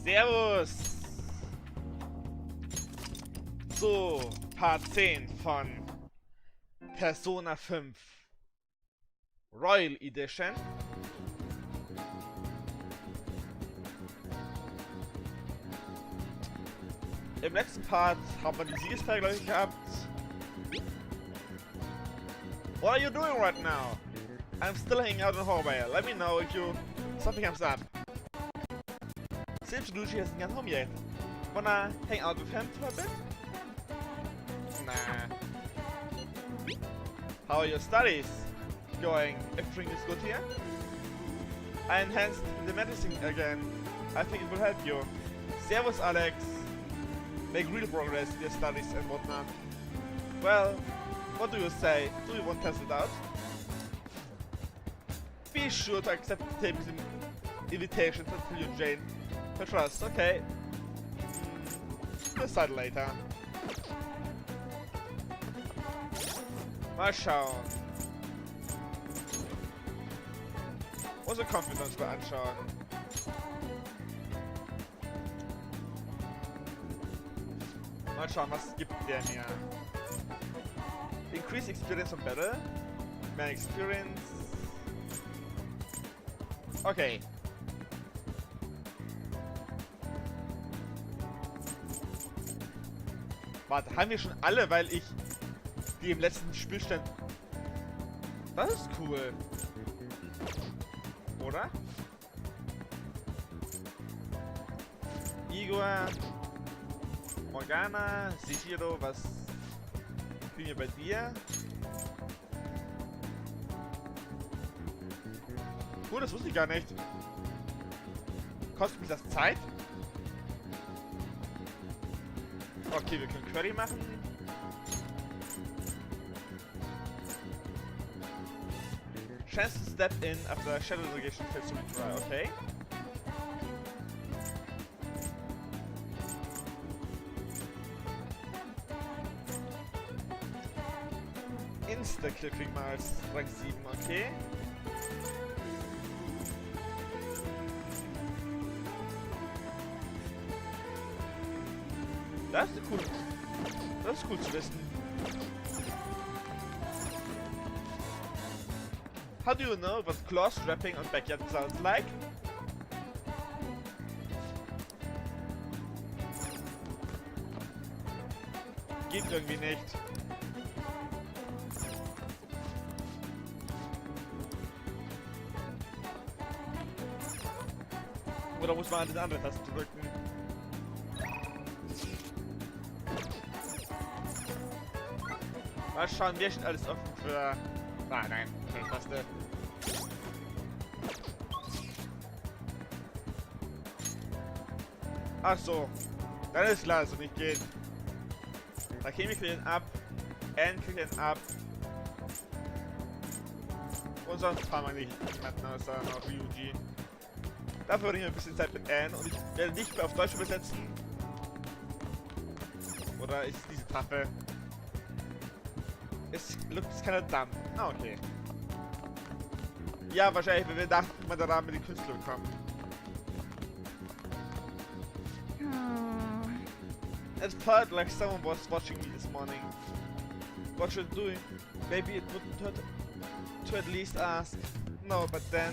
Servus! So, Part 10 von Persona 5 Royal Edition. Im letzten Part haben wir die Siegesfeier, glaube ich, gehabt. What are you doing right now? I'm still hanging out in the hallway. Let me know if something comes up. Seems Luigi hasn't got home yet. Wanna hang out with him for a bit? Nah. How are your studies going? Everything is good here? I enhanced the medicine again. I think it will help you. Servus, Alex. Make real progress in your studies and whatnot. Well, what do you say? Do you want to test it out? Be sure to accept the table's invitation to you, Jane. For trust, okay. Decide later. Mal schauen. Unsere Confidence mal anschauen. Mal schauen, was gibt der mir? Increase experience on battle. Mehr experience. Okay. Warte, haben wir schon alle, weil ich die im letzten Spielstand... Das ist cool. Oder? Igor, Morgana, Sekiro, was bin ich bei dir? Cool, das wusste ich gar nicht. Kostet mich das Zeit? Okay, wir können Query machen. Chance to step in after Shadow Delegation fails to retry, okay. Insta-Kill kriegen wir als Rang 7, okay. Das ist cool. Das ist cool zu wissen. How do you know what claw strapping on backyard sounds like? Geht irgendwie nicht. Oder muss man an den anderen Tasten drücken? Mal schauen, wer steht alles offen für... Ah, nein, keine Taste. Ach so, dann ist klar, dass es nicht geht. Takemi kriegt ihn ab, Anne kriegt ihn ab. Und sonst fahren wir nicht jemanden außer noch Ryuji. Dafür würde ich ein bisschen Zeit mit Anne und ich werde nicht mehr auf Deutsch übersetzen. Oder ist diese Tafel? Es looks kind of dumb. Ah, okay. Ja, wahrscheinlich, wenn wir nach Madara mit den Künstlern kommen. It felt like someone was watching me this morning. What should I do? Maybe it wouldn't hurt to at least ask. No, but then...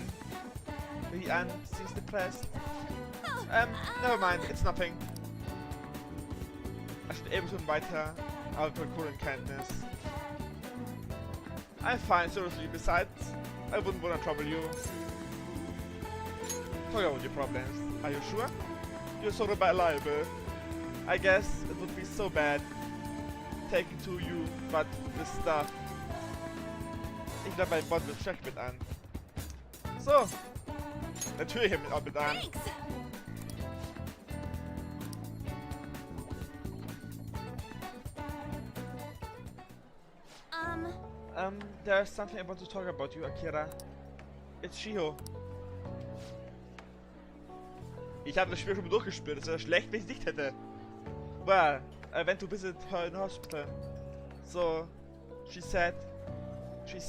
Anne seems depressed. Never mind, it's nothing. I should able to invite her out for cool kindness. I'm fine, seriously. Besides, I wouldn't want to trouble you. Talk about your problems. Are you sure? You're sort of reliable. I guess it would be so bad taking to you, but this stuff. Ich glaube, mein Bot wird schlecht mit an. So. Natürlich mit auch mit an. There's something I want to talk about you, Akira. It's Shiho. Ich habe das Spiel schon mal durchgespielt, es wäre schlecht, wenn ich es nicht hätte. Well, I went to visit her in hospital. So, she said she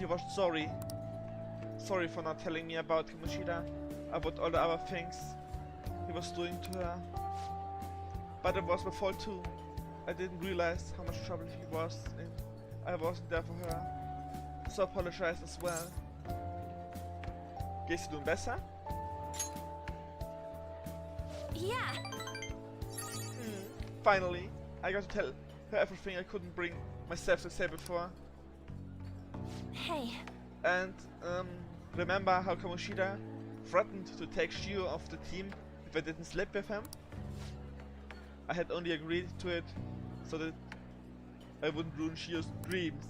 was sorry. Sorry for not telling me about Kamoshida, about all the other things. he was doing to her. But it was my fault too. I didn't realize how much trouble he was in. I wasn't there for her. So I apologize as well. Geht's dir nun besser? Yeah. Finally, I got to tell her everything I couldn't bring myself to say before. Hey. And, remember how Kamoshida threatened to take Shio off the team if I didn't sleep with him? I had only agreed to it so that I wouldn't ruin Shio's dreams.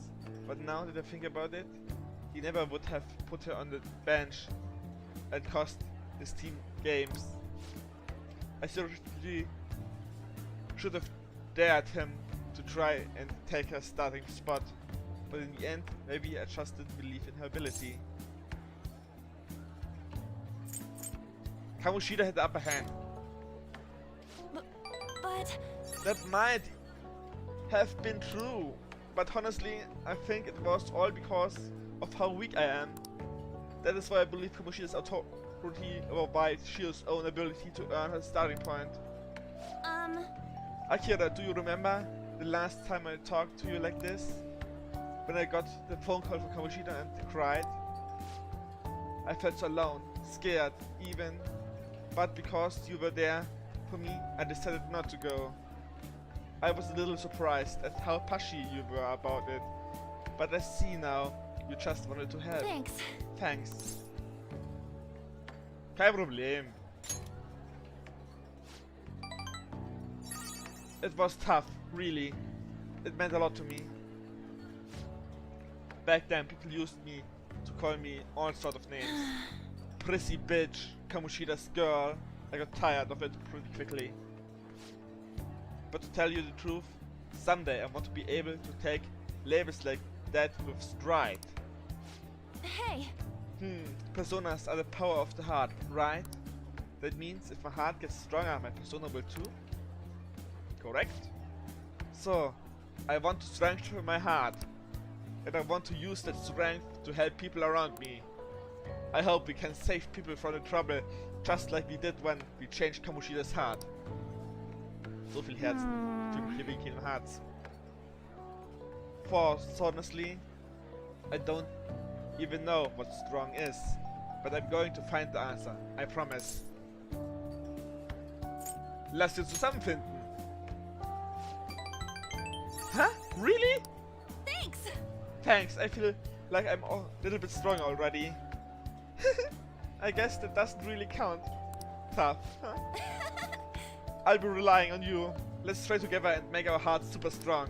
But now that I think about it, he never would have put her on the bench and cost his team games. I seriously should have dared him to try and take her starting spot. But in the end, maybe I just didn't believe in her ability. Kamoshida had the upper hand. But... That might have been true, but honestly, I think it was all because of how weak I am. That is why I believe Kamoshida's authority overrides Shio's own ability to earn her starting point. Akira, do you remember the last time I talked to you like this? When I got the phone call from Kamoshida and cried? I felt so alone, scared even, but because you were there for me, I decided not to go. I was a little surprised at how pushy you were about it, but I see now you just wanted to help. Thanks. Thanks. Kein Problem. It was tough, really. It meant a lot to me. Back then, people used me to call me all sort of names. Prissy bitch, Kamoshida's girl. I got tired of it pretty quickly. But to tell you the truth, someday I want to be able to take labels like that with stride. Hey. Personas are the power of the heart, right? That means if my heart gets stronger, my persona will too? Correct? So, I want to strengthen my heart. And I want to use that strength to help people around me. I hope we can save people from the trouble, just like we did when we changed Kamoshida's heart. So viel Herzen für Kiriki im Herz. For honestly, I don't even know what strong is, but I'm going to find the answer. I promise. Lass uns zusammenfinden. Huh? Really? Thanks. Thanks. I feel like I'm a little bit strong already. I guess that doesn't really count. Tough, huh? I'll be relying on you. Let's try together and make our hearts super strong.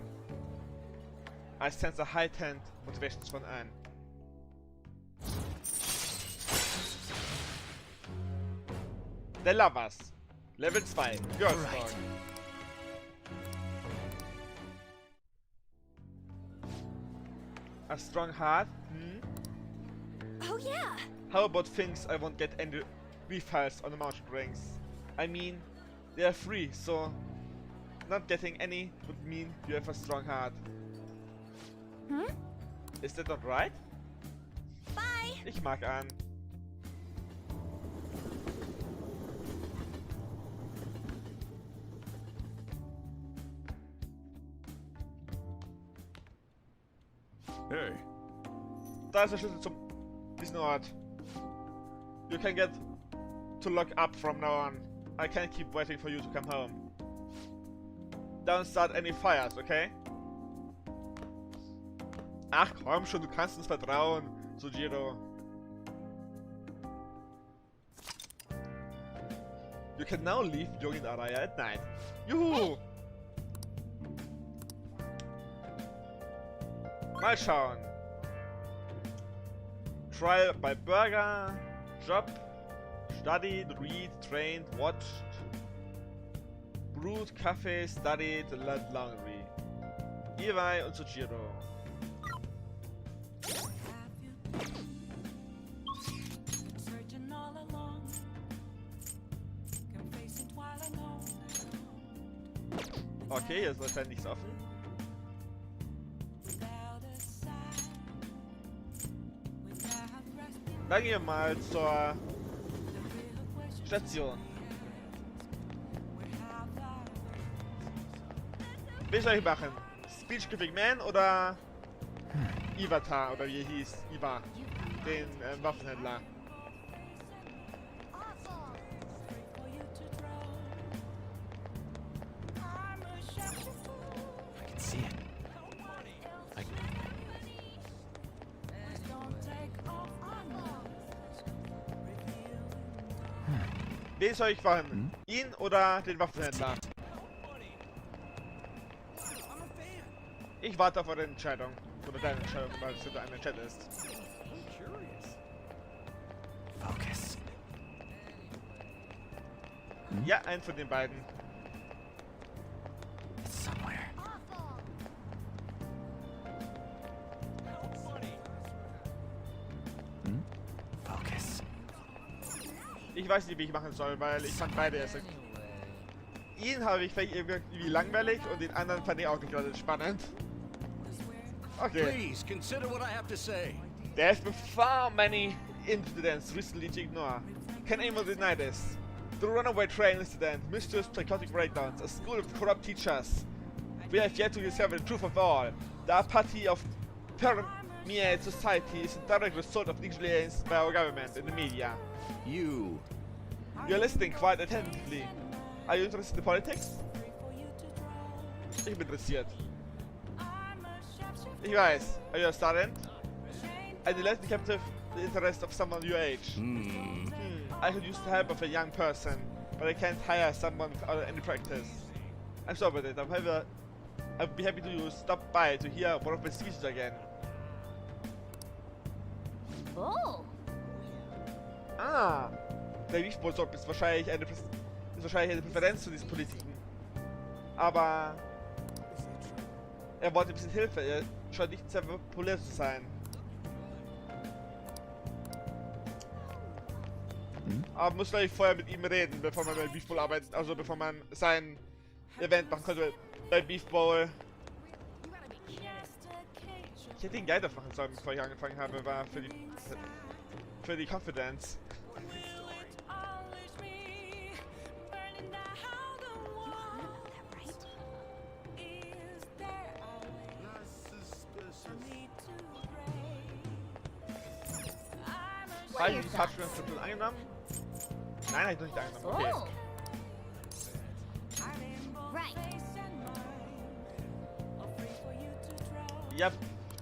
I sense a heightened motivation von an. The Lovers. Level 2. Girls Talk. A strong heart? Oh yeah. How about things I won't get any refills on the mountain rings? I mean, they are free, so not getting any would mean you have a strong heart. Is that not right? Bye. Ich mag an. Hey. Da ist der Schlüssel zum diesen Ort. You can get to lock up from now on. I can't keep waiting for you to come home. Don't start any fires, okay? Ach komm schon, du kannst uns vertrauen, Sojiro. You can now leave Yogin Araya at night. Juhu! Mal schauen. Trial by Burger, Job, Studied, Read, Trained, Watched, Brewed, Kaffee, Studied, Laundry. Iwai und Sojiro. Okay, hier ist wahrscheinlich nichts offen. Dann gehen wir mal zur Station. Wie soll ich machen? Speech Giving Man oder Ivatar oder wie er hieß? Iva. Den Waffenhändler. I can see it. Wen soll ich machen? Ihn oder den Waffenhändler? Ich warte auf eure Entscheidung. Oder deine Entscheidung, weil es hinter einem Chat ist. Focus. Ja, einen von den beiden. It's somewhere. Focus. Ich weiß nicht, wie ich machen soll, weil ich fand beide erst. Ihn habe ich vielleicht irgendwie langweilig und den anderen fand ich auch nicht gerade spannend. Okay. Please consider what I have to say. There have been far many incidents recently to ignore. Can anyone deny this? The runaway train incident, mysterious psychotic breakdowns, a school of corrupt teachers. We have yet to discover the truth of all. The apathy of permeated society is a direct result of negligence by our government and the media. You. You're listening quite attentively. Are you interested in politics? Ich bin interessiert. Ich weiß. Are you a student? And you let me captive the interest of someone your age. I could use the help of a young person, but I can't hire someone without any practice. I'm sorry about it. However, I'd be happy to stop by to hear one of my speeches again. Oh. Ah, der Wiesbolsop ist wahrscheinlich eine Präferenz zu diesen Politiken. Aber er wollte ein bisschen Hilfe. Er scheint nicht sehr populär zu sein. Aber muss vielleicht vorher mit ihm reden, bevor man bei Beef Bowl arbeitet, also bevor man sein Event machen könnte bei Beef Bowl. Ich hätte ihn Geld aufmachen sollen, bevor ich angefangen habe, war für die Confidence. Habe ich die Touchdown angenommen? Nein, habe ich noch nicht angenommen. Okay. Oh. Right. Ja,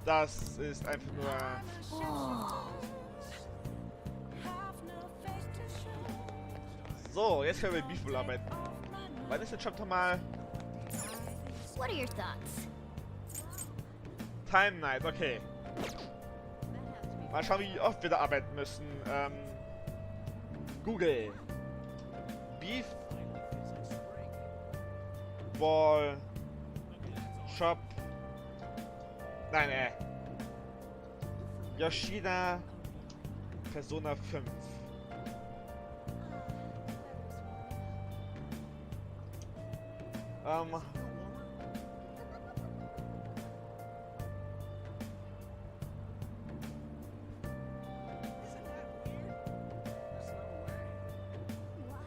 das ist einfach nur... Oh. So, jetzt können wir mit Beef Bowl arbeiten. Wann ist der Job nochmal? What are your thoughts? Time Night, okay. Mal schauen, wie oft wir da arbeiten müssen. Google. Beef Ball Shop. Nein, Yoshida Persona 5.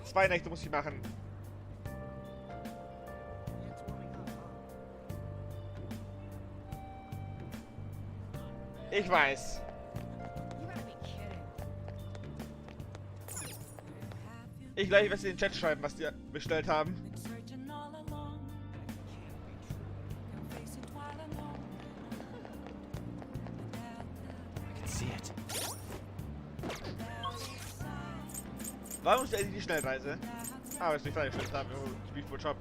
Zwei Nächte muss ich machen. Ich weiß. Ich gleich was in den Chat schreiben, was die bestellt haben. I can see it. Warum ist endlich die Schnellreise? Ah, weil es nicht freigestellt haben im Beef Bowl Shop.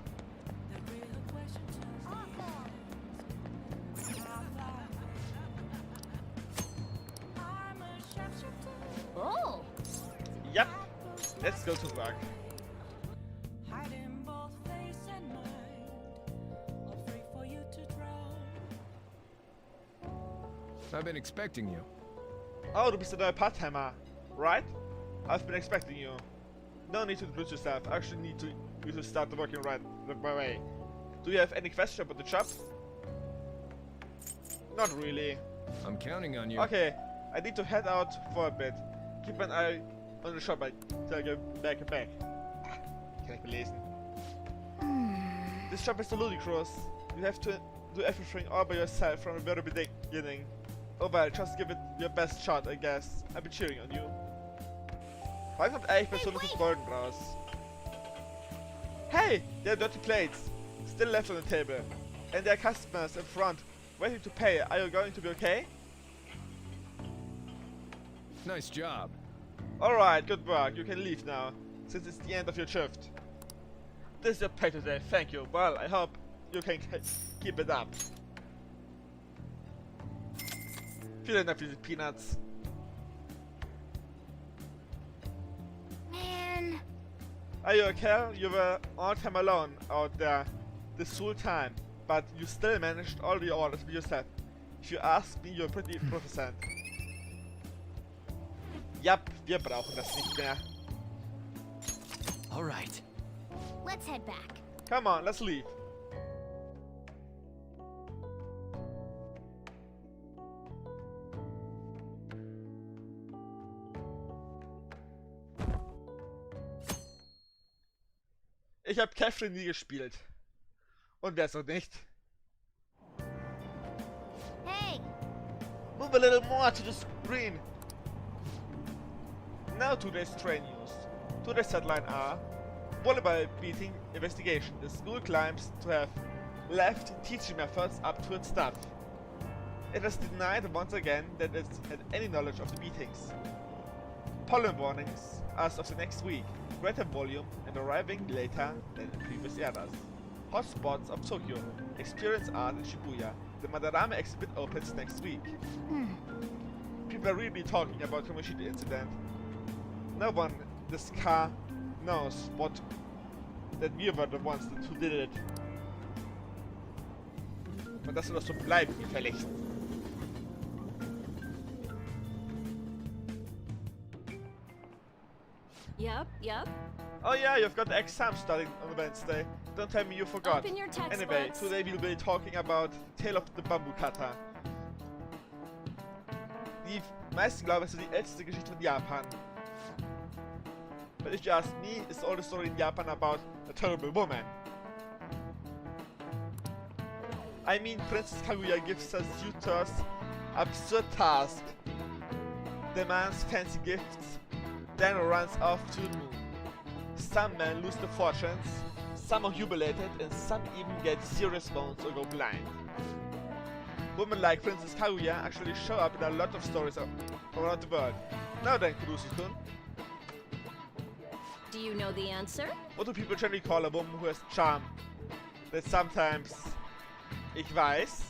Oh. Yep. Let's go to work. I've been expecting you. Oh, du bist der neue Part-Timer, right? I've been expecting you. No need to introduce yourself. I actually need you to start working right away. Do you have any questions about the job? Not really. I'm counting on you. Okay, I need to head out for a bit. Keep an eye on the shop until I get back. Kann ich belesen. This job is so ludicrous. You have to do everything all by yourself from the very beginning. Oh well, just give it your best shot, I guess. I'll be cheering on you. Wann kommt eigentlich bei so einem Golden raus? Hey! There are dirty plates. Still left on the table. And there are customers in front, waiting to pay. Are you going to be okay? Nice job. Alright, good work. You can leave now, since it's the end of your shift. This is your pay today, thank you. Well, I hope you can keep it up. Vielen Dank für diese Peanuts. Man. Are you okay? You were all time alone out there this whole time, but you still managed all the orders by yourself. If you ask me, you're pretty proficient. Yep, wir brauchen das nicht mehr. All right. Let's head back. Come on, let's leave. Ich habe Catherine nie gespielt. Und wer so nicht? Hey, Move a little more to the screen. Now today's train news. Today's headline are volleyball beating investigation. The school claims to have left teaching methods up to its staff. It has denied once again that it had any knowledge of the beatings. Pollen warnings as of the next week. Greater volume and arriving later than in previous eras. Hotspots of Tokyo. Experience art in Shibuya. The Madarame exhibit opens next week. People are really talking about the Kamoshida incident. No one in this car knows that we were the ones who did it. Und das soll doch so bleiben, gefälligst. Yep. Oh yeah, you've got the exam starting on Wednesday. Don't tell me you forgot. Open your textbooks. Anyway, today we'll be talking about the Tale of the Bamboo Cutter. Die meisten glauben, es ist die älteste Geschichte von Japan. But if you ask me, it's the oldest story in Japan about a terrible woman. I mean, Princess Kaguya gives her suitors absurd task, demands fancy gifts, then runs off to the moon. Some men lose their fortunes, some are humiliated, and some even get serious wounds or go blind. Women like Princess Kaguya actually show up in a lot of stories around the world. Now then, Kurusu-kun, Do you know the answer? what do people generally call a woman who has charm? That sometimes... Ich weiß.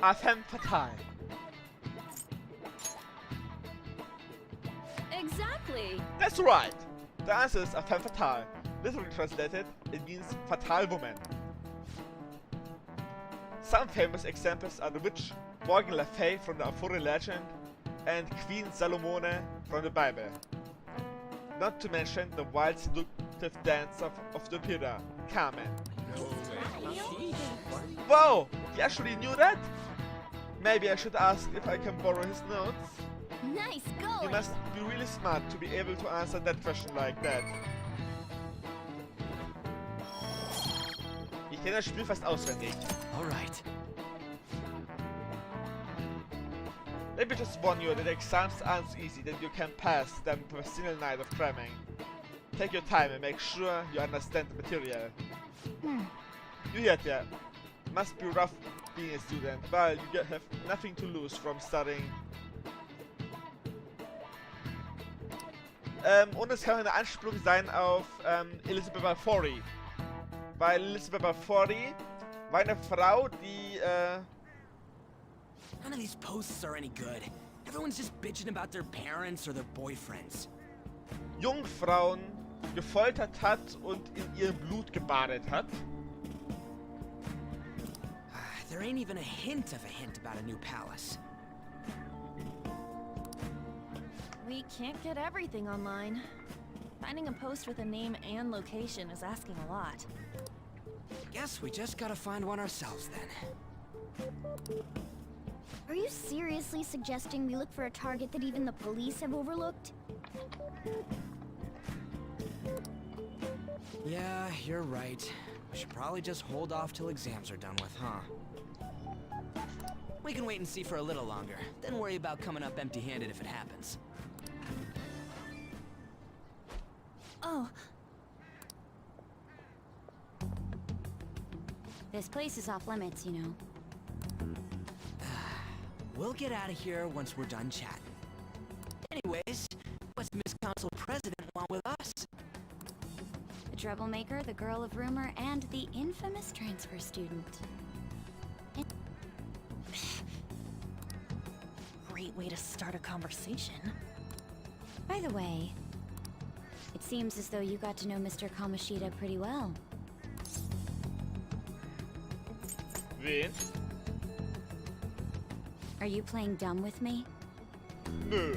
A femme fatale. Exactly. That's right! The answer is a femme fatale. Literally translated, it means fatale woman. Some famous examples are the witch Morgan Le Fay from the Arthurian legend and Queen Salomone from the Bible. Not to mention the wild seductive dance of the Pira, Carmen. Whoa! He actually knew that? Maybe I should ask if I can borrow his notes? nice You going. must be really smart to be able to answer that question like that. Ich kenne das Spiel fast auswendig. All right. Let me just warn you that exams aren't so easy that you can pass them for a single night of cramming. Take your time and make sure you understand the material. You heard that. Must be rough being a student, but you have nothing to lose from studying. Und es kann eine Anspielung sein auf Elizabeth Bathory. Weil Elizabeth Bathory war eine Frau, die None of these posts are any good. Everyone's just bitching about their parents or their boyfriends. Jungfrauen gefoltert hat und in ihrem Blut gebadet hat. There ain't even a hint about a new palace. We can't get everything online. Finding a post with a name and location is asking a lot. Guess we just gotta find one ourselves then. Are you seriously suggesting we look for a target that even the police have overlooked? Yeah, you're right. We should probably just hold off till exams are done with, huh? We can wait and see for a little longer, then worry about coming up empty-handed if it happens. Oh, This place is off limits, you know. We'll get out of here once we're done chatting. Anyways, what's Miss Council President want with us? The troublemaker, the girl of rumor, and the infamous transfer student. great way to start a conversation. By the way, it seems as though you got to know Mr. Kamoshida pretty well. Wen? Are you playing dumb with me? Nö.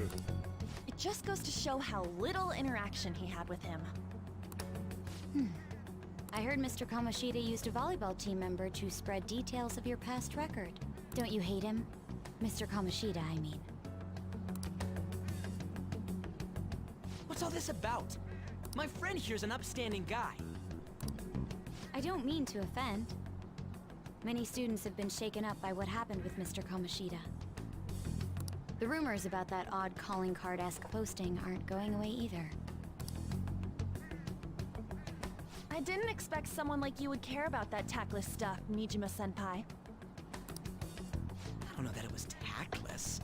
It just goes to show how little interaction he had with him. I heard Mr. Kamoshida used a volleyball team member to spread details of your past record. Don't you hate him? Mr. Kamoshida, I mean. What's all this about? My friend here's an upstanding guy. I don't mean to offend. Many students have been shaken up by what happened with Mr. Kamoshida. The rumors about that odd calling card-esque posting aren't going away either. I didn't expect someone like you would care about that tactless stuff, Nijima-senpai. I don't know that it was tactless.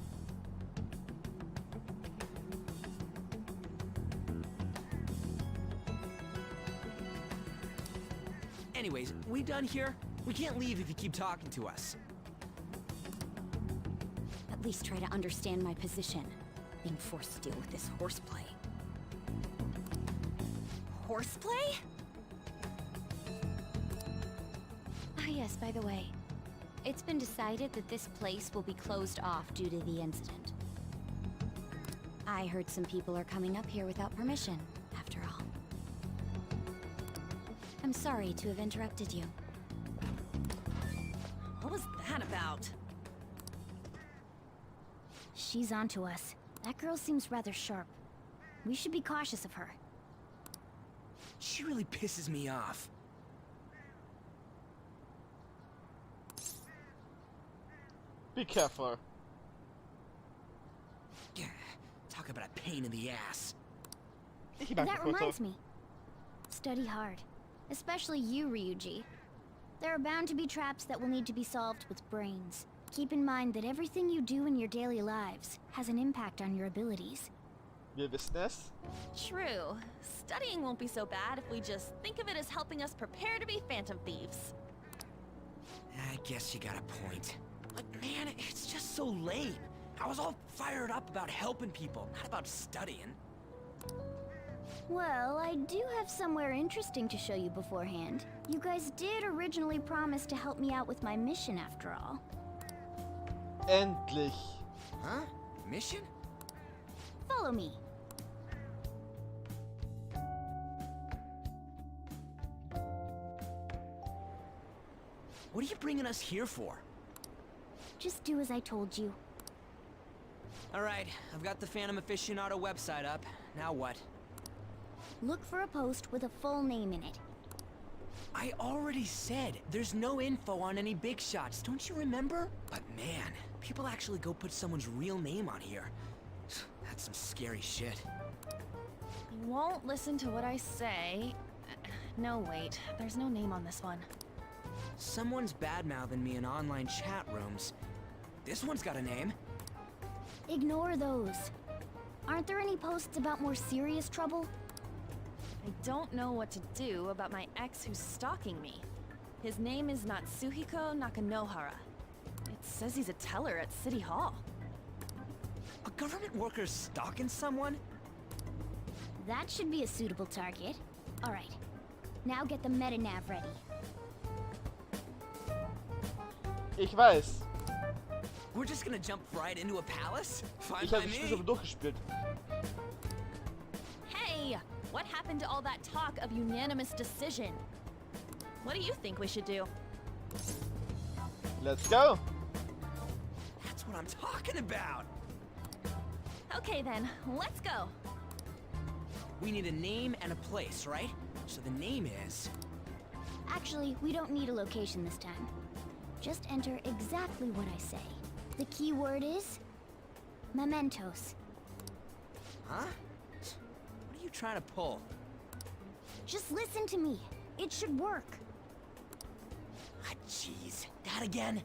Anyways, we done here? We can't leave if you keep talking to us. At least try to understand my position, being forced to deal with this horseplay. Horseplay? Ah yes, by the way. It's been decided that this place will be closed off due to the incident. I heard some people are coming up here without permission, after all. I'm sorry to have interrupted you. What was that about? She's onto us. That girl seems rather sharp. We should be cautious of her. She really pisses me off. Be careful. Yeah, talk about a pain in the ass. Ich mag That die Foto. reminds me. Study hard. Especially you, Ryuji. There are bound to be traps that will need to be solved with brains. Keep in mind that everything you do in your daily lives has an impact on your abilities. Wir wissen es. True. Studying won't be so bad if we just think of it as helping us prepare to be Phantom Thieves. I guess you got a point. But man, it's just so lame. I was all fired up about helping people, not about studying. Well, I do have somewhere interesting to show you beforehand. You guys did originally promise to help me out with my mission after all. Endlich. Huh? Mission? Follow me. What are you bringing us here for? Just do as I told you. Alright, I've got the Phantom Aficionado website up. Now what? Look for a post with a full name in it. I already said there's no info on any big shots, don't you remember? But man, people actually go put someone's real name on here. That's some scary shit. You won't listen to what I say. No, wait. There's no name on this one. Someone's bad-mouthing me in online chat rooms. This one's got a name. Ignore those. Aren't there any posts about more serious trouble? I don't know what to do about my ex who's stalking me. His name is Natsuhiko Nakanohara. It says he's a teller at City Hall. A government worker stalking someone? That should be a suitable target. Alright. Now get the meta-nav ready. Ich weiß. We're just gonna jump right into a palace? Fine Ich by habe das Spiel me. schon durchgespielt. Hey! What happened to all that talk of unanimous decision? What do you think we should do? Let's go. That's what I'm talking about. Okay then, let's go. We need a name and a place, right? So the name is... Actually, we don't need a location this time. Just enter exactly what I say. The key word is... mementos. Huh? What are you trying to pull? Just listen to me. It should work. Ah, jeez. That again?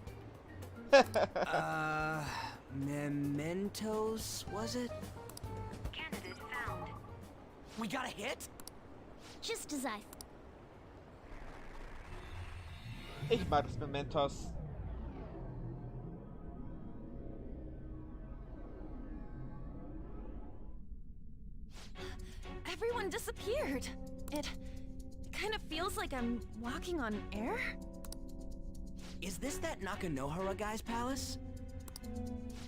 Mementos, was it? Candidate found. We got a hit? Just as I... Ich mag das Mementos. Everyone disappeared. It kind of feels like I'm walking on air. Is this that Nakanohara guy's palace?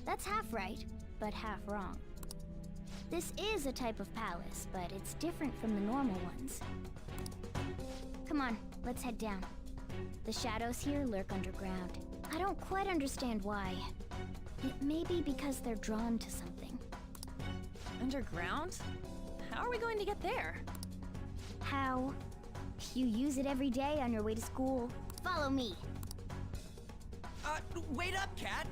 That's half right, but half wrong. This is a type of palace, but it's different from the normal ones. Come on, let's head down. The shadows here lurk underground. I don't quite understand why. It may be because they're drawn to something. Underground? How are we going to get there? How? You use it every day on your way to school. Follow me. Wait up, Cat!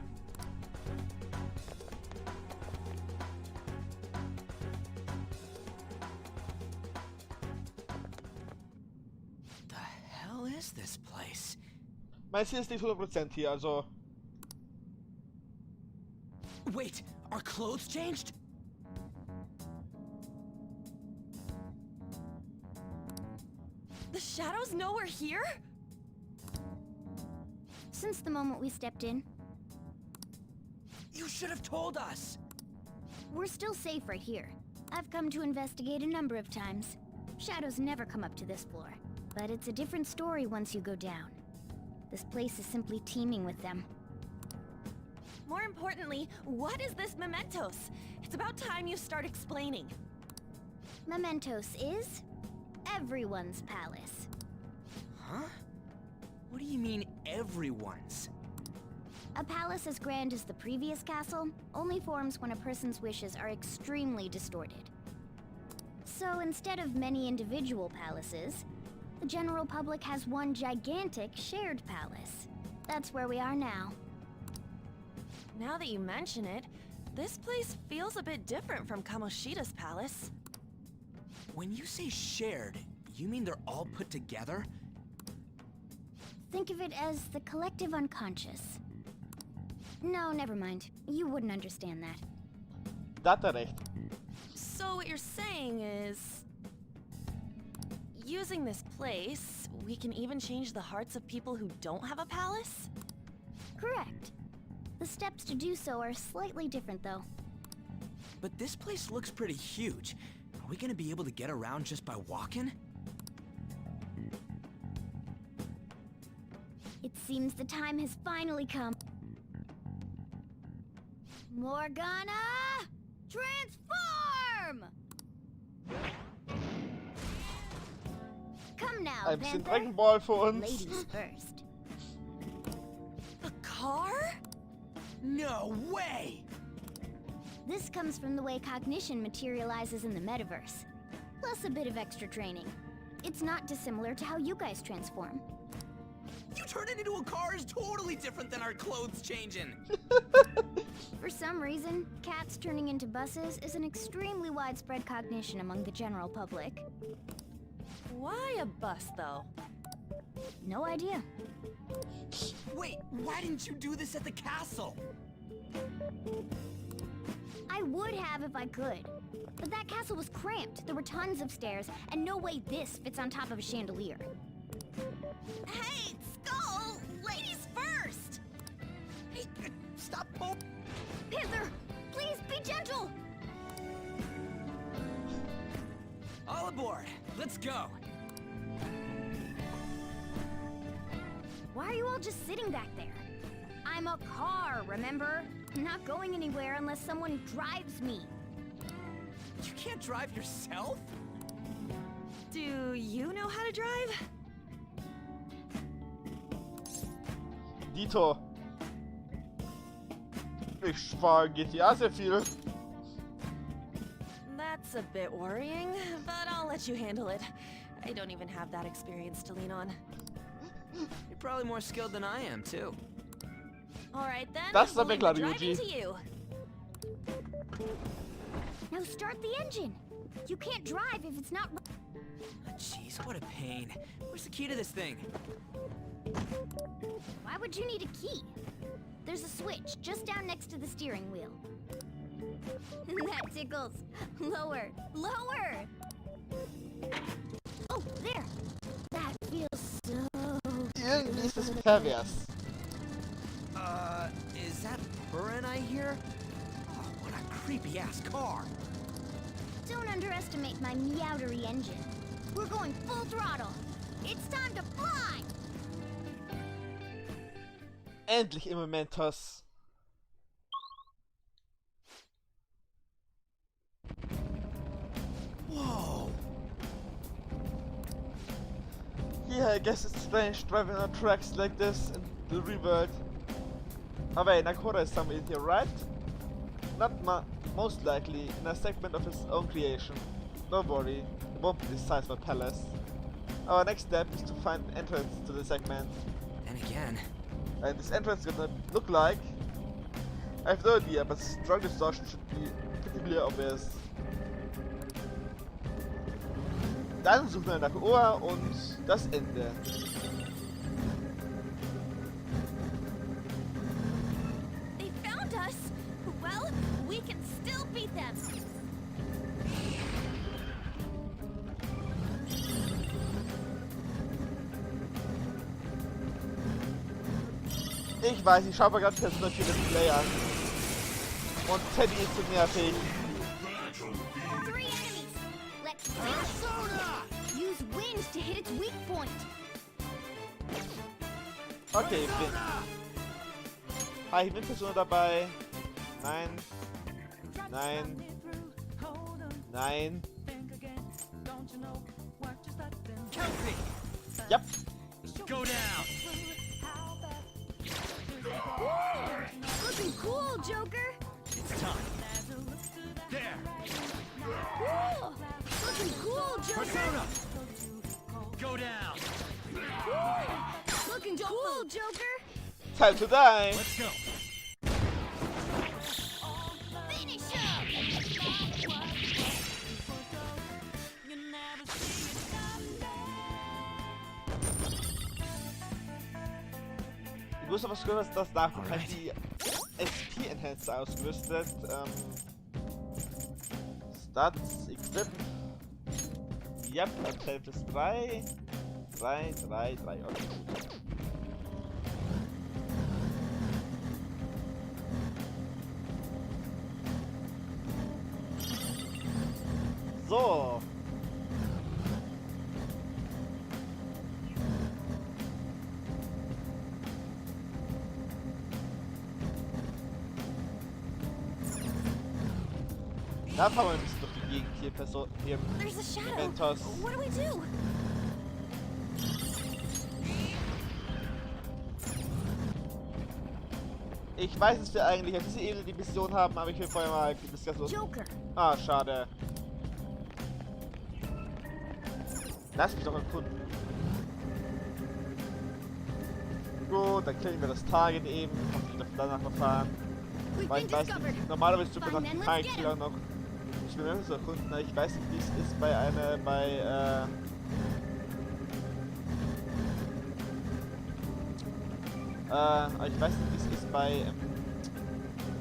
The hell is this place? Meins hier ist nicht 100% hier, also... Wait, our clothes changed? The shadows know we're here? Since the moment we stepped in, You should have told us! we're still safe right here. I've come to investigate a number of times. Shadows never come up to this floor, but it's a different story once you go down. This place is simply teeming with them. More importantly, what is this mementos? It's about time you start explaining. Mementos is everyone's palace. Huh? What do you mean, everyone's? A palace as grand as the previous castle only forms when a person's wishes are extremely distorted. So instead of many individual palaces, the general public has one gigantic shared palace. That's where we are now. Now that you mention it, this place feels a bit different from Kamoshida's palace. When you say shared, you mean they're all put together? Think of it as the collective unconscious. No, never mind. You wouldn't understand that. Da hat er recht. So what you're saying is... using this place, we can even change the hearts of people who don't have a palace? Correct. The steps to do so are slightly different, though. But this place looks pretty huge. Are we gonna be able to get around just by walking? It seems the time has finally come. Morgana! Transform! Come now, Ein bisschen Panther. Dragon Ball für uns. Ladies first. A car? No way! This comes from the way cognition materializes in the metaverse. Plus a bit of extra training. It's not dissimilar to how you guys transform. You turning into a car is totally different than our clothes changing. For some reason, cats turning into buses is an extremely widespread cognition among the general public. Why a bus, though? No idea. Wait, why didn't you do this at the castle? I would have if I could. But that castle was cramped. There were tons of stairs, and no way this fits on top of a chandelier. Hey, Skull! Ladies first! Hey, stop pull. Panther, please be gentle! All aboard. Let's go. Why are you all just sitting back there? I'm a car, remember? Not going anywhere unless someone drives me. You can't drive yourself? Do you know how to drive? Dito. Ich fahre GTA sehr viel. That's That's a bit worrying, but I'll let you handle it. I don't even have that experience to lean on. You're probably more skilled than I am, too. All right then. Das ist we'll aber leave klar, the driving Yuji. to you. Now start the engine. You can't drive if it's not. Jeez, what a pain. Where's the key to this thing? Why would you need a key? There's a switch just down next to the steering wheel. That tickles. Lower, lower. Oh, there. That feels so. Irgendwie ist es pervers. Is that Buran I hear? Oh, what a creepy-ass car. Don't underestimate my meowdery engine. We're going full throttle. It's time to fly. Endlich im Mementos. Whoa. Yeah, I guess it's strange driving on tracks like this in the real world. Oh wait, Nakora is somewhere in here, right? Not most likely in a segment of his own creation. Don't worry, it won't be the size of a palace. Our next step is to find an entrance to the segment. And again. And this entrance is gonna look like... I have no idea, but strong distortion should be pretty obvious. Dann suchen wir nach Ohr und das Ende. They found us. Well, we can still beat them. Ich weiß, ich schaue mir gerade Persona 4 Let's Play an. Und Teddy ist zu nervig. 3 enemies. Let's finish. Use wind to hit its weak point. Okay, Wind. Habe ich Wind-Persona dabei? Nein. Nein. Nein. Yep. Go down! Looking cool, Joker. It's time. There! Cool. Looking cool, Joker. Persona! Go down! Looking cool, Joker. Time to die. Let's go! Finish him. Ich wusste was gehört, dass da halt die SP-Enhancer ausgerüstet. Stats, Equip. Yep, Anteil bis 3. 3, 3, 3, okay, gut. So. Da fahren wir ein bisschen durch die Gegend hier, There's a shadow. Mentos. What do we do? Ich weiß, dass wir eigentlich auf dieser Ebene die Mission haben, aber ich will vorher mal das Ganze... Joker. Ah, schade. Lass mich doch erkunden. Gut, dann kriegen wir das Target eben. Hoffentlich darf ich danach noch fahren. We've Weil been ich weiß discovered. nicht, normalerweise tut man Fine, nach then let's Target get Killer noch. Ich will mir so erkunden, aber ich weiß nicht, wie es ist bei einer, aber ich weiß nicht, wie es ist bei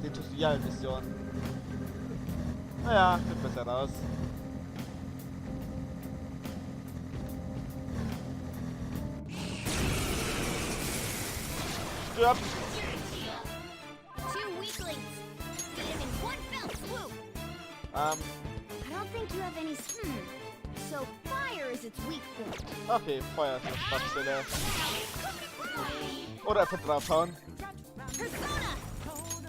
den Tutorial-Missionen. Naja, finden wir es heraus. Stirb! 2 weaklings. Get him in one fell swoop. Ähm, I don't think you have any. So fire is its weak point. okay, Feuer ist eine Schwachstelle. Oder einfach draufhauen. Persona.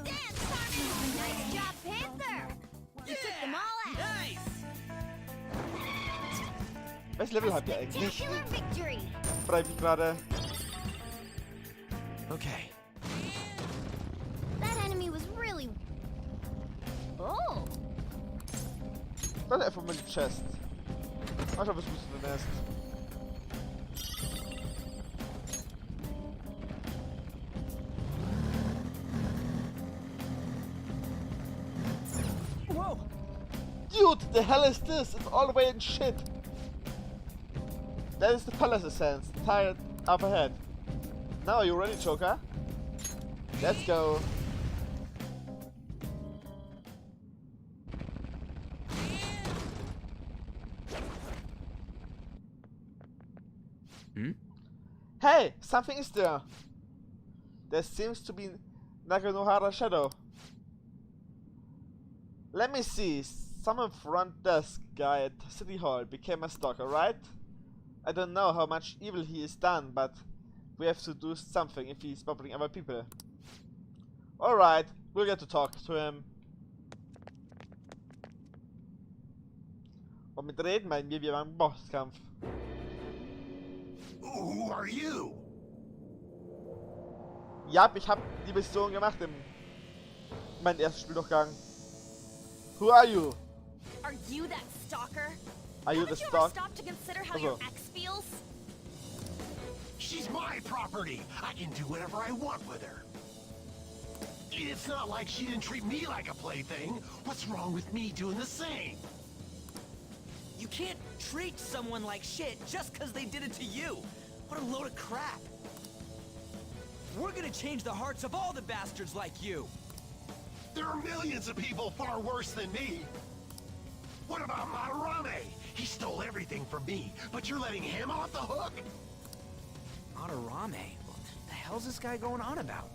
Dance, Carmen. Nice job, Panther. You took them all out. Welches Level habt ihr eigentlich? Spectacular victory. Frage mich gerade. Okay. That enemy was really. Oh. Dann einfach mal die Chest. Mal schauen, was gut in der Nest. Whoa! Dude, the hell is this? It's all the way in shit. That is the palace essence. Tired up ahead. Now are you ready, Joker? Let's go. Hey, something is there. There seems to be Nakanohara shadow. Let me see. Some front desk guy at City Hall became a stalker, right? I don't know how much evil he has done, but we have to do something if he's bothering other people. Alright, we'll get to talk to him. Und mit reden meinen wir beim Bosskampf. Who are you? Ja, ich hab die Mission gemacht in meinem ersten Spieldurchgang. Who are you? Are you that stalker? Are you the Haven't you ever stalk? stopped to consider how Also. your ex feels? She's my property. I can do whatever I want with her. It's not like she didn't treat me like a plaything. What's wrong with me doing the same? You can't treat someone like shit just because they did it to you. What a load of crap. We're gonna change the hearts of all the bastards like you. There are millions of people far worse than me. What about Madarame? He stole everything from me, but you're letting him off the hook? Madarame? What the hell's this guy going on about?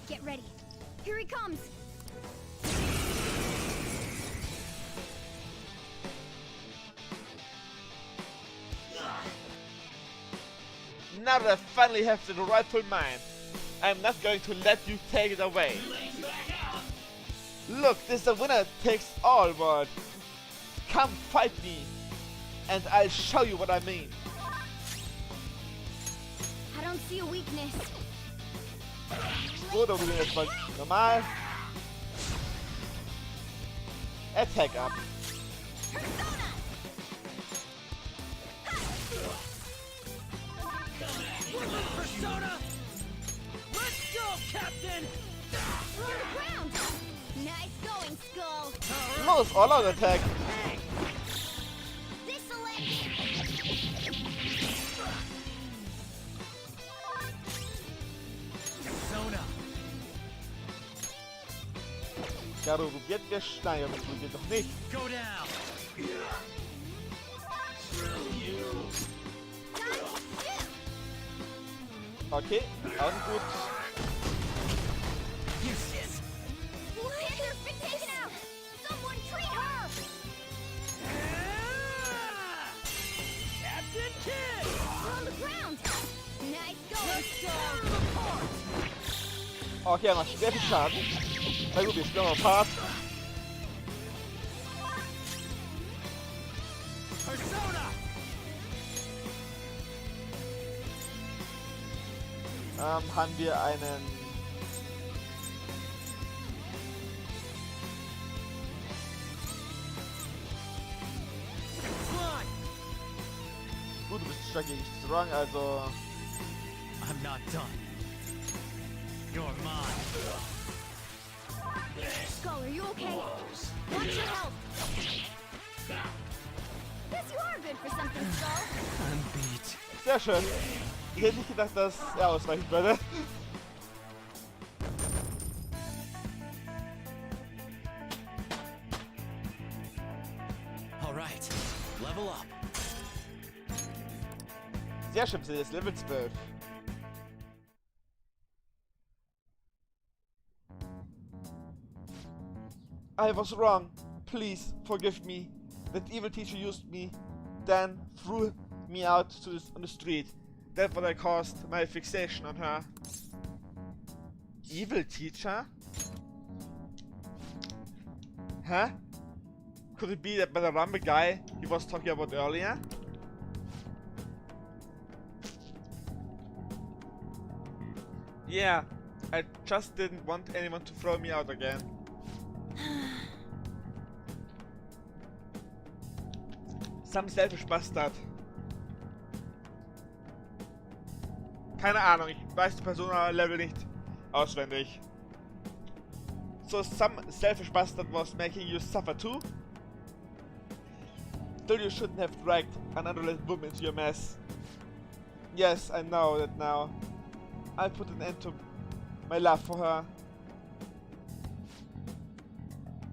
Get ready. Here he comes. Now that I finally have the rightful mind, I'm not going to let you take it away. Look, this is a winner takes all world. Come fight me, and I'll show you what I mean. I don't see a weakness. Gut, aber wir gehen jetzt mal normal. Attack up. Persona! Let's go, Captain! We're on the ground. Nice going, Skull. Los, all-out attack. This'll end it. Persona! Garo probiert mir Stein, aber das geht doch nicht. Go down! Okay, auch nicht gut. Useless. Hitler's been taken out. Someone treat her. Captain Kidd! We're on the ground. Nice going, Skull. Okay, er macht sehr viel Schaden. Na gut, wir spielen mal Part. Persona! Haben wir einen... Slime! Gut, du bist stark gegen Strong, also... I'm not done. You're mine. Skull, are you okay? Watch your health. Guess you are good for something, Skull. I'm beat. Sehr schön. Ich hätte nicht gedacht, dass er ausweichen würde. All right, level up. Sehr schön, das ist Level 12. I was wrong. Please forgive me. That evil teacher used me, then threw me out on the street. That's what I caused my fixation on her. Evil teacher? Huh? Could it be that Madarame guy he was talking about earlier? Yeah, I just didn't want anyone to throw me out again. Some selfish bastard. Keine Ahnung, ich weiß die Persona-Level nicht auswendig. So some selfish bastard was making you suffer too? Still you shouldn't have dragged an unrelated woman into your mess. Yes, I know that now. I'll put an end to my love for her.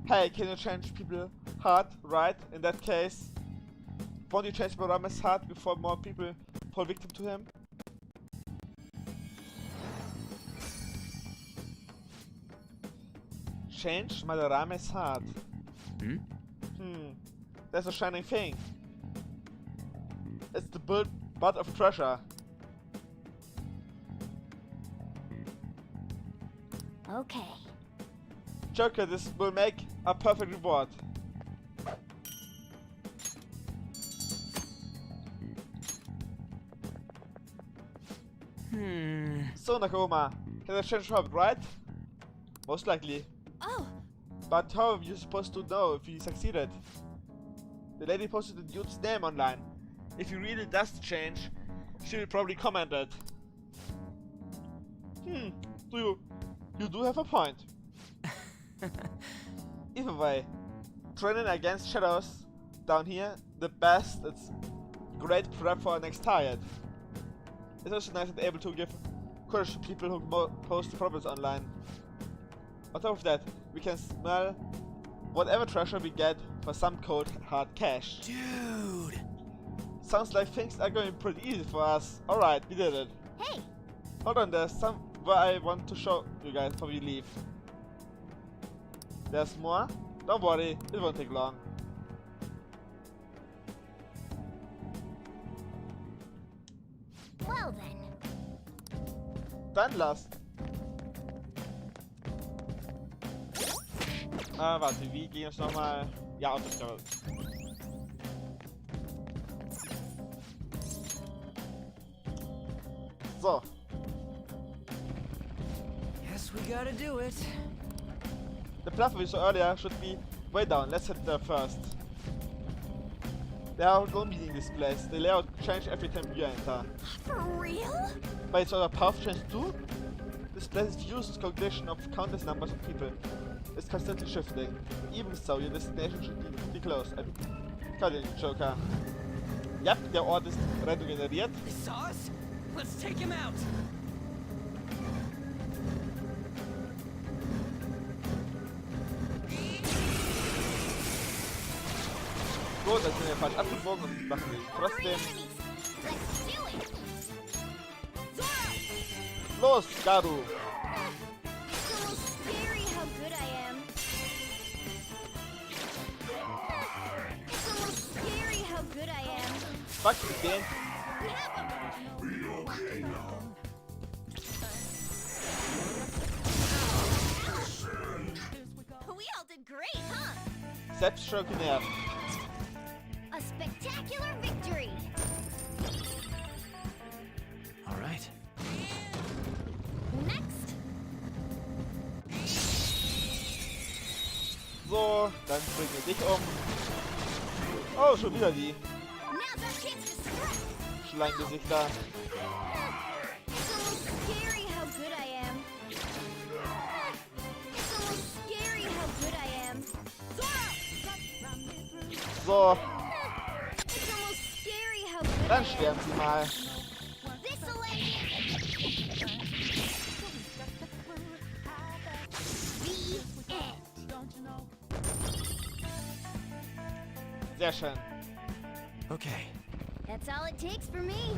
Hey, can you change people's heart, right? In that case, won't you change Madarame's heart before more people fall victim to him? Change Madarame's heart. There's a shining thing. It's the bud of treasure. Okay. Joker, this will make a perfect reward. So Nakoma, can I change her, right? Most likely. Oh, But how are you supposed to know if he succeeded? The lady posted the dude's name online. If he really does change, she will probably comment it. You do have a point. Either way, training against shadows down here, the best. It's great prep for our next target. It's also nice and able to give courage to people who post problems online. On top of that, we can smell whatever treasure we get for some cold hard cash. Dude! Sounds like things are going pretty easy for us. Alright, we did it. Hey! Hold on, there's somewhere I want to show you guys before we leave. There's more? Don't worry, it won't take long. Well then. Dann lasst. Warte, wie gehen wir nochmal? Ja, Autoscroll. So. Guess we gotta do it. The platform we saw earlier should be way down. Let's hit there first. There are no meaning displays. The layout change every time you enter. for real? But it's other path change too? This place is used cognition of countless numbers of people. It's constantly shifting. Even so, your destination should be close. Continue, Joker. Yep, der Ort ist regeneriert. They saw us? Let's take him out! Gut, dann sind wir falsch abgebogen und machen wir trotzdem. Let's do it! Los, Garu! It's almost scary how good I am. It's almost scary how good I am. Fuck mit den. We all did great, huh? Selbst schon genervt. A spectacular victory! Alright. Next! So, dann bringen wir dich um. Oh, schon wieder die Now's our chance to strike! Schleimgesichter. It's almost scary how good I am. It's almost scary how good I am. So, It's almost scary how good dann I am. sterben sie mal. This'll end. The end. Sehr schön. Okay. That's all it takes for me.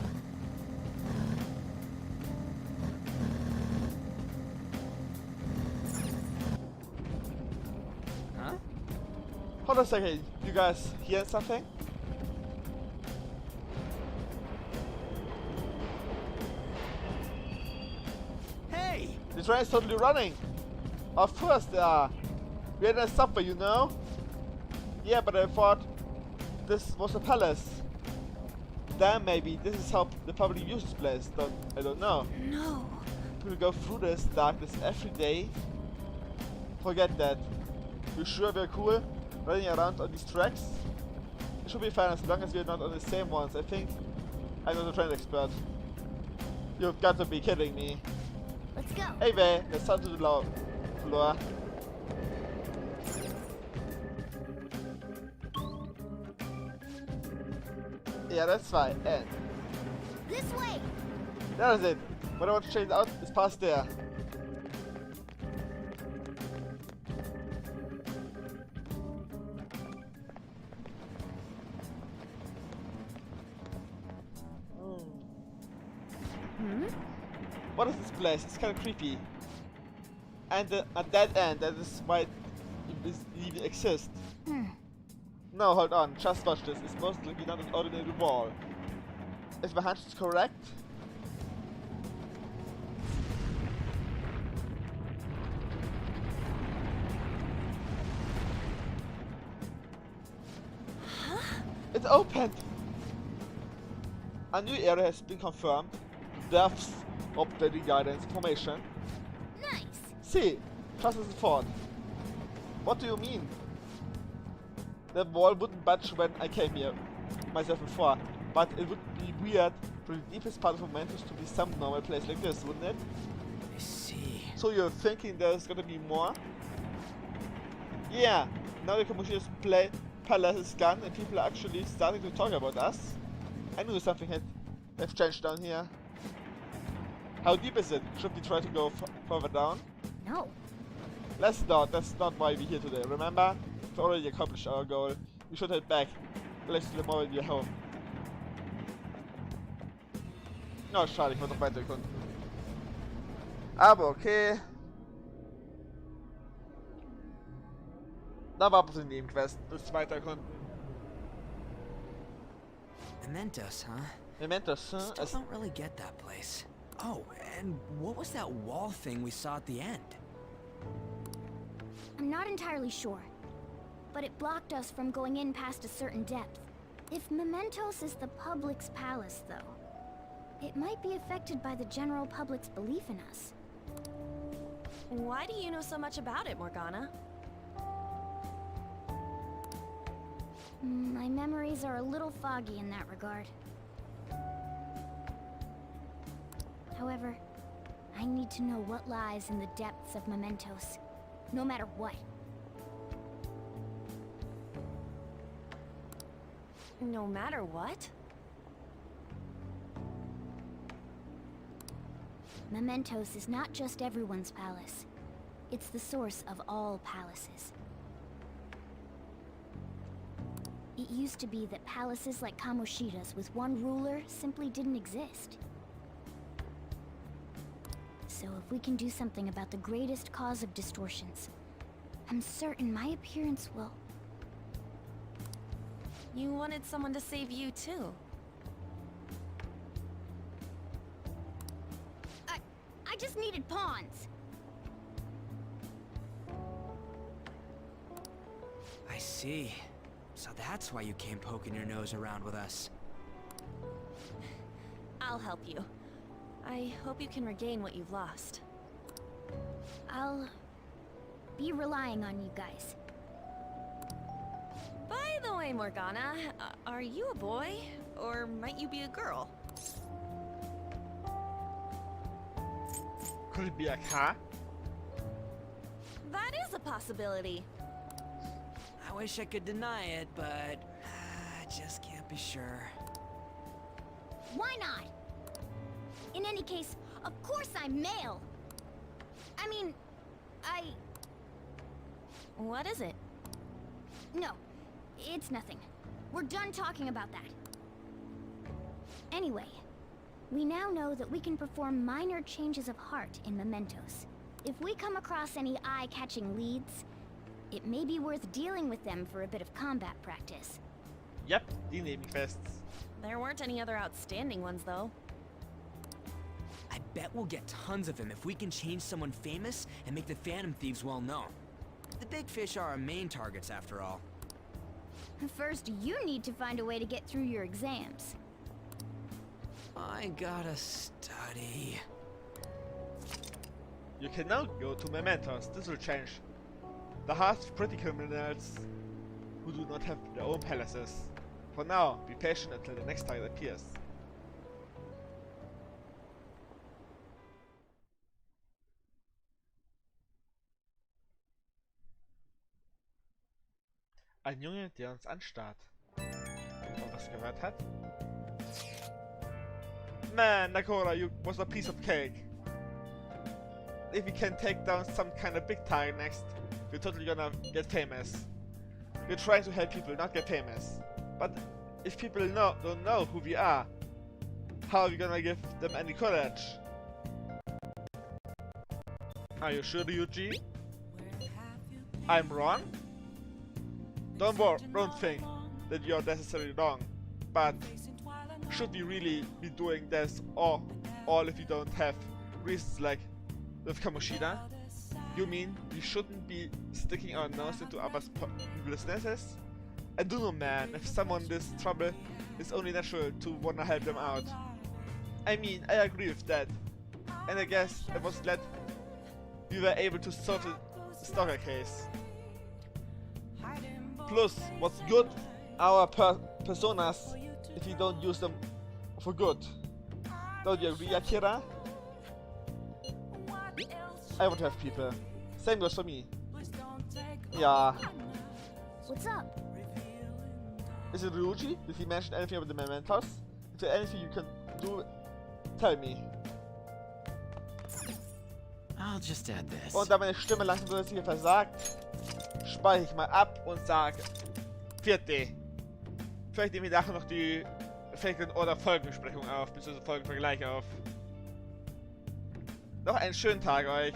Huh? Hold on a second, you guys hear something? Hey! The train is totally running. Of course they are. We're in a subway, you know? Yeah, but I thought this was a palace. Then maybe this is how they probably use this place. I don't know. No. People we go through this darkness every day? Forget that. You sure we're cool running around on these tracks? It should be fine as long as we're not on the same ones. I think I'm not a train expert. You've got to be kidding me. Let's go. Hey Bay, let's start to the floor. Yeah, that's fine. And This way. that is it. What I want to change out is past there. What is this place? It's kind of creepy. And a dead end, that is why it even exists. No, hold on, just watch this. It's most likely not an ordinary wall. If my hunch is correct... It's opened! A new area has been confirmed. Depths updating guidance information. Nice. See, just as thought. What do you mean? The wall wouldn't budge when I came here myself before, but it would be weird for the deepest part of Momentus to be some normal place like this, wouldn't it? I see. So you're thinking there's gonna be more? Yeah, now the Kamoshida's palace is gone and people are actually starting to talk about us. I knew something had changed down here. How deep is it? Should we try to go further down? No. Let's not. That's not why we're here today. Remember? We already accomplished our goal. We should head back. Let's do the moment we're home. No, schade, ich wollte noch weiter erkunden. Aber okay. Da war bloß eine Nebenquest. Das weiter erkunden. Mementos, huh? Mementos, Still don't really get that place. Oh, and what was that wall thing we saw at the end? I'm not entirely sure, but it blocked us from going in past a certain depth. If Mementos is the public's palace, though, it might be affected by the general public's belief in us. Why do you know so much about it, Morgana? My memories are a little foggy in that regard. However, I need to know what lies in the depths of Mementos, no matter what. No matter what? Mementos is not just everyone's palace. It's the source of all palaces. It used to be that palaces like Kamoshida's with one ruler simply didn't exist. So if we can do something about the greatest cause of distortions, I'm certain my appearance will... You wanted someone to save you, too. I just needed pawns. I see. So that's why you came poking your nose around with us. I'll help you. I hope you can regain what you've lost. I'll be relying on you guys. By the way, Morgana, are you a boy? Or might you be a girl? Could it be a car? That is a possibility. I wish I could deny it, but I just can't be sure. Why not? In any case, of course I'm male. I mean, What is it? No, it's nothing. We're done talking about that. Anyway, we now know that we can perform minor changes of heart in Mementos. If we come across any eye-catching leads, it may be worth dealing with them for a bit of combat practice. Yep, die Nebenquests. There weren't any other outstanding ones, though. I bet we'll get tons of them if we can change someone famous and make the Phantom Thieves well known. The big fish are our main targets, after all. First, you need to find a way to get through your exams. I gotta study. You can now go to Mementos. This will change the hearts of pretty criminals who do not have their own palaces. For now, be patient until the next target appears. Ein Junge, der uns anstarrt. Ob er was gehört hat? Man, Nakora, you was a piece of cake. If we can take down some kind of big target next, we're totally gonna get famous. We're trying to help people, not get famous. But if people don't know who we are, how are we gonna give them any courage? Are you sure, Ryuji? I'm wrong? Don't think that you're necessarily wrong, but should we really be doing this all if we don't have reasons like with Kamoshida? You mean we shouldn't be sticking our nose into others' businesses? I don't know, man, if someone in this trouble, it's only natural to wanna help them out. I mean, I agree with that, and I guess I was glad we were able to sort the stalker case. Plus, what's good, our personas, if you don't use them for good. Don't you agree, Akira? I want to have people. Same goes for me. Yeah. What's up? Is it Ryuji? Did he mention anything about the Mementos? Is there anything you can do? Tell me. I'll just add this. Und da meine Stimme langsam so hier versagt, speichere ich mal ab und sage 4. Vielleicht nehme ich nachher noch die oder Folgenbesprechung auf, bzw. Folgenvergleich auf. Noch einen schönen Tag euch.